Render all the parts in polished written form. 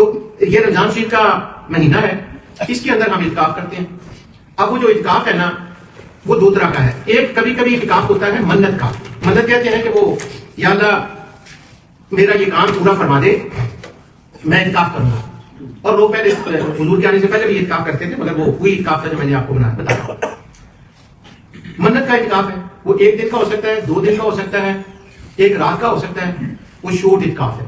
تو یہ رمضان شریف کا مہینہ ہے، اس کے اندر ہم اعتکاف کرتے ہیں۔ اب وہ جو اعتکاف ہے نا وہ دو طرح کا ہے۔ ایک کبھی کبھی اعتکاف ہوتا ہے منت کا۔ منت کہتے ہیں کہ وہ یا اللہ میرا یہ کام پورا فرما دے، میں اعتکاف کروں گا۔ اور لوگ پہلے حضور کے آنے سے پہلے بھی اعتکاف کرتے تھے، مگر وہ وہی اعتکاف تھا جو میں نے آپ کو بتایا۔ منت کا اعتکاف ہے، وہ ایک دن کا ہو سکتا ہے، 2 دن کا ہو سکتا ہے، 1 رات کا ہو سکتا ہے، وہ شورٹ اعتکاف ہے۔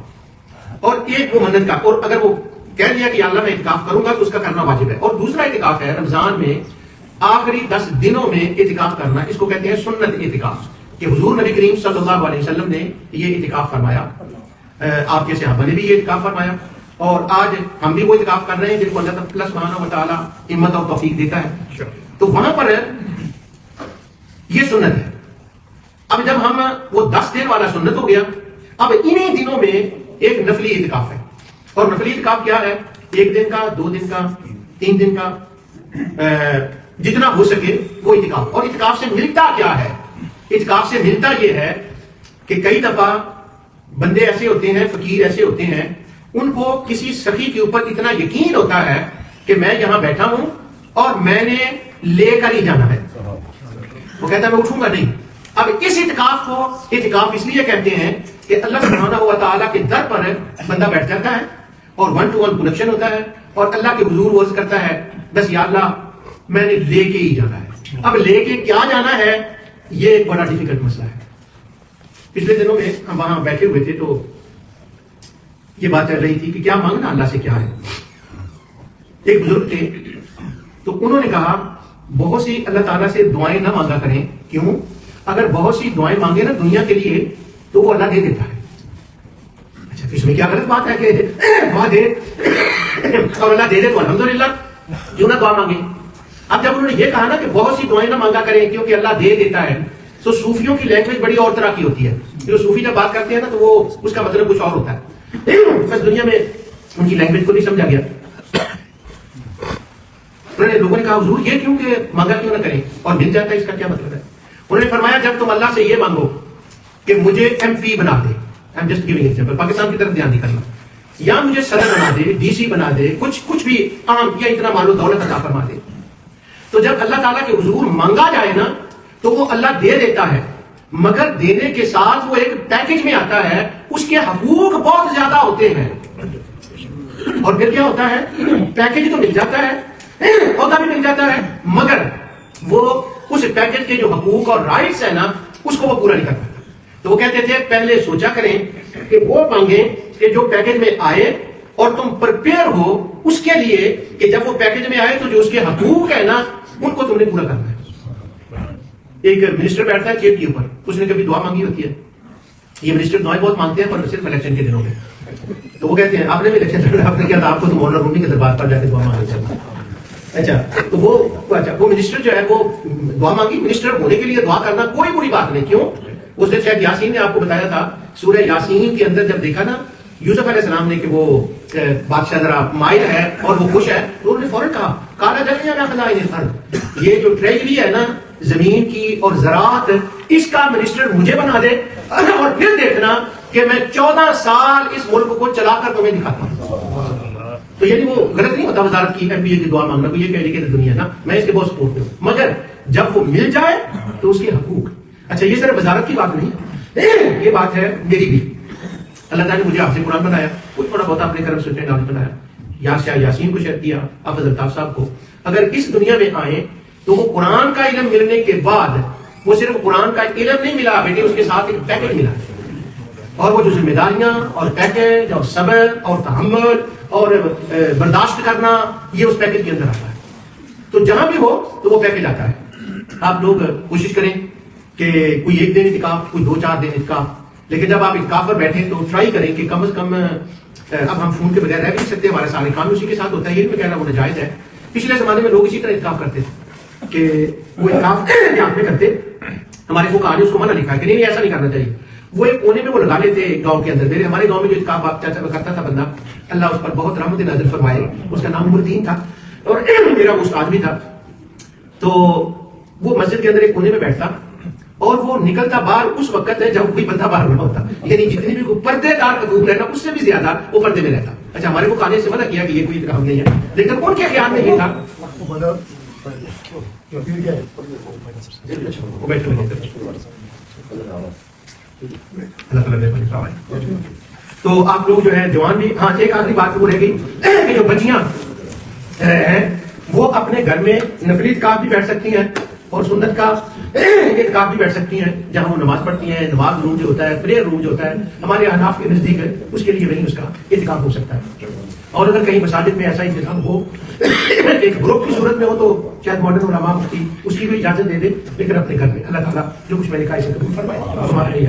اور ایک وہ منت کا، اور اگر وہ کہہ دیا کہ یا اللہ میں اعتکاف کروں گا تو اس کا کرنا واجب ہے۔ اور دوسرا اعتکاف ہے رمضان میں آخری 10 دنوں میں اعتکاف کرنا، اس کو کہتے ہیں سنت اعتکاف، کہ حضور نبی کریم صلی اللہ علیہ وسلم نے یہ اعتکاف فرمایا، آپ کے صحابہ نے بھی یہ اعتکاف فرمایا، اور آج ہم بھی وہ اعتکاف کر رہے ہیں جن کو اللہ تعالیٰ سبحانہ و تعالیٰ ہمت اور توفیق دیتا ہے۔ تو وہاں پر یہ سنت ہے۔ اب جب ہم وہ 10 دن والا سنت ہو گیا، اب انہی دنوں میں ایک نفلی اعتکاف ہے۔ اور نفلی اعتکاف کیا ہے؟ 1 دن کا، 2 دن کا، 3 دن کا، جتنا ہو سکے وہ اعتکاف۔ اور اعتکاف سے ملتا کیا ہے؟ اعتکاف سے ملتا یہ ہے کہ کئی دفعہ بندے ایسے ہوتے ہیں، فقیر ایسے ہوتے ہیں، ان کو کسی سخی کے اوپر اتنا یقین ہوتا ہے کہ میں یہاں بیٹھا ہوں اور میں نے لے کر ہی جانا ہے، وہ کہتا ہے میں اٹھوں گا نہیں۔ اب اس اعتکاف کو اعتکاف اس لیے کہتے ہیں کہ اللہ سبحانہ و تعالیٰ کے در پر بندہ بیٹھ جاتا ہے اور 1 to 1 کنیکشن ہوتا ہے، اور اللہ کے حضور عرض کرتا ہے بس یا اللہ میں نے لے کے ہی جانا ہے۔ اب لے کے کیا جانا ہے یہ ایک بڑا ڈیفیکلٹ مسئلہ ہے۔ پچھلے دنوں میں ہم وہاں بیٹھے ہوئے تھے تو یہ بات چل رہی تھی کہ کیا مانگنا اللہ سے کیا ہے۔ ایک بزرگ تھے تو انہوں نے کہا بہت سی اللہ تعالیٰ سے دعائیں نہ مانگا کریں۔ کیوں؟ اگر بہت سی دعائیں مانگے نا دنیا کے لیے تو وہ اللہ دے دیتا ہے۔ اچھا اس میں کیا غلط بات ہے کہ دعا دے اور اللہ دے دے تو الحمدللہ، کیوں نہ دعا مانگے۔ اب جب انہوں نے یہ کہا نا کہ بہت سی دعائیں نہ مانگا کریں کیونکہ اللہ دے دیتا ہے، تو صوفیوں کی لینگویج بڑی اور طرح کی ہوتی ہے۔ جو صوفی جب بات کرتے ہیں نا تو وہ اس کا مطلب کچھ اور ہوتا ہے، بس دنیا میں ان کی لینگویج کو نہیں سمجھا گیا۔ لوگوں نے کہا حضور یہ کیوں کہ مانگا کیوں نہ کریں اور مل جاتا ہے، اس کا کیا مطلب ہے؟ انہوں نے فرمایا جب تم اللہ سے یہ مانگو کہ مجھے MP بنا دے، پاکستان کی طرف دھیان نہیں کرنا، یا مجھے صدر بنا دے، DC بنا دے، کچھ بھی عام یا اتنا مال و دولت عطا فرما دے، تو جب اللہ تعالیٰ کے حضور مانگا جائے نا تو وہ اللہ دے دیتا ہے، مگر دینے کے ساتھ وہ ایک پیکج میں آتا ہے، اس کے حقوق بہت زیادہ ہوتے ہیں۔ اور پھر کیا ہوتا ہے؟ پیکج تو مل جاتا ہے، عہدہ بھی مل جاتا ہے، مگر وہ اس پیکج کے جو حقوق اور رائٹس ہیں نا اس کو وہ پورا نہیں کرتا۔ تو وہ کہتے تھے پہلے سوچا کریں کہ وہ مانگیں کہ جو پیکج میں آئے اور تم پرپیئر ہو اس کے لیے کہ جب وہ پیکج میں آئے تو جو اس کے حقوق ہیں نا ان کو تم نے پورا کرنا ہے۔ ایک منسٹر بیٹھتا ہے چیئر کے اوپر، اس نے کبھی دعا مانگی ہوتی ہے؟ یہ منسٹر دعائیں بہت مانگتے ہیں پر صرف الیکشن کے دنوں میں۔ تو وہ کہتے ہیں آپ نے بھی الیکشن لڑا، آپ نے کیا تھا؟ آپ کو تو مولانا رومی کے دربار پر جا کے دعا مانگنی چاہیے۔ اچھا تو وہ منسٹر جو ہے وہ دعا مانگی۔ منسٹر ہونے کے لیے دعا کرنا کوئی بری بات نہیں، کیوں؟ اس نے شاید یاسین نے آپ کو بتایا تھا، سورہ یاسین کے اندر جب دیکھا نا یوسف علیہ السلام نے کہ وہ بادشاہ ذرا مائل ہے اور وہ خوش ہے، تو انہوں نے فوراً کہا کالا جل یا خزائن الارض، یہ جو ٹریجری ہے نا زمین کی اور زراعت، اس کا منسٹر مجھے بنا دے اور پھر دیکھنا کہ میں 14 سال اس ملک کو چلا کر تمہیں دکھاتا ہوں۔ تو یعنی وہ غلط نہیں ہوتا وزارت کی MP کی دعا مانگنا، کوئی یہ کہہ رہی کہ دنیا نا میں اس کے بہت سپورٹ ہوں، مگر جب وہ مل جائے تو اس کے حقوق۔ اچھا یہ صرف وزارت کی بات نہیں، یہ بات ہے میری بھی۔ اللہ تعالیٰ نے مجھے حافظ قرآن بنایا، کچھ تھوڑا بہت اپنے کرم سے نالج بنایا، یا شاہ یاسین کو شاید دیا، حافظ الطاف صاحب کو۔ اگر اس دنیا میں آئیں تو وہ قرآن کا علم ملنے کے بعد وہ صرف قرآن کا علم نہیں ملا بیٹے، اس کے ساتھ ایک پیکج ملا، اور وہ جو ذمہ داریاں اور پیکج اور صبر اور تحمل اور برداشت کرنا یہ اس پیکج کے اندر آتا ہے۔ تو جہاں بھی ہو تو وہ پیکج آتا ہے۔ آپ لوگ کوشش کریں کہ کوئی 1 دن اعتکاف، کوئی 2-4 دن اعتکاف، لیکن جب آپ اعتکاف پر بیٹھیں تو ٹرائی کریں کہ کم از کم، اب ہم فون کے بغیر رہ بھی نہیں سکتے، ہمارے سارے کام اسی کے ساتھ ہوتا ہے، یہ بھی کہنا وہ ناجائز ہے۔ پچھلے زمانے میں لوگ اسی طرح اعتکاف کرتے تھے کہ وہ اعتکاف آپ میں کرتے، ہمارے فقہاء نے اس کو منع لکھا ہے کہ نہیں ایسا نہیں کرنا چاہیے۔ وہ ایک کونے میں وہ لگا لیتے گاؤں کے اندر۔ ہمارے گاؤں میں جو اعتکاف چاچا کرتا تھا بندہ، اللہ اس پر بہت رحمت نازل فرمائے، اس کا نام مردین تھا اور میرا استاد بھی تھا۔ تو وہ مسجد کے اندر ایک کونے میں بیٹھتا اور وہ نکلتا باہر اس وقت ہے جب کوئی بندہ باہر نہ ہوتا، یعنی جتنی بھی پردے دار حقوق رہنا اس سے بھی زیادہ وہ پردے میں رہتا۔ اچھا ہمارے کو کھانے سے منع کیا کہ یہ کوئی کام نہیں ہے، لیکن ان کے خیال میں یہ تھا اللہ تعالیٰ نے تو آپ لوگ جو ہے جوان بھی، ہاں ایک آخری بات وہ رہ گئی کہ جو بچیاں ہیں وہ اپنے گھر میں نفلی اعتکاف بھی بیٹھ سکتی ہیں اور سنت کا اعتکاف بھی بیٹھ سکتی ہیں، جہاں وہ نماز پڑھتی ہیں، نماز روم جو ہوتا ہے، پریئر روم جو ہوتا ہے ہمارے احناف کے نزدیک ہے، اس کے لیے وہیں اس کا اعتکاف ہو سکتا ہے۔ اور اگر کہیں مساجد میں ایسا انتظام ہو ایک گروپ کی صورت میں ہو تو شاید ماڈرن علماء مفتی اس کی بھی اجازت دے دے، لیکن اپنے گھر میں اللہ تعالیٰ جو کچھ میں نے کہا اسے قبول فرمائے۔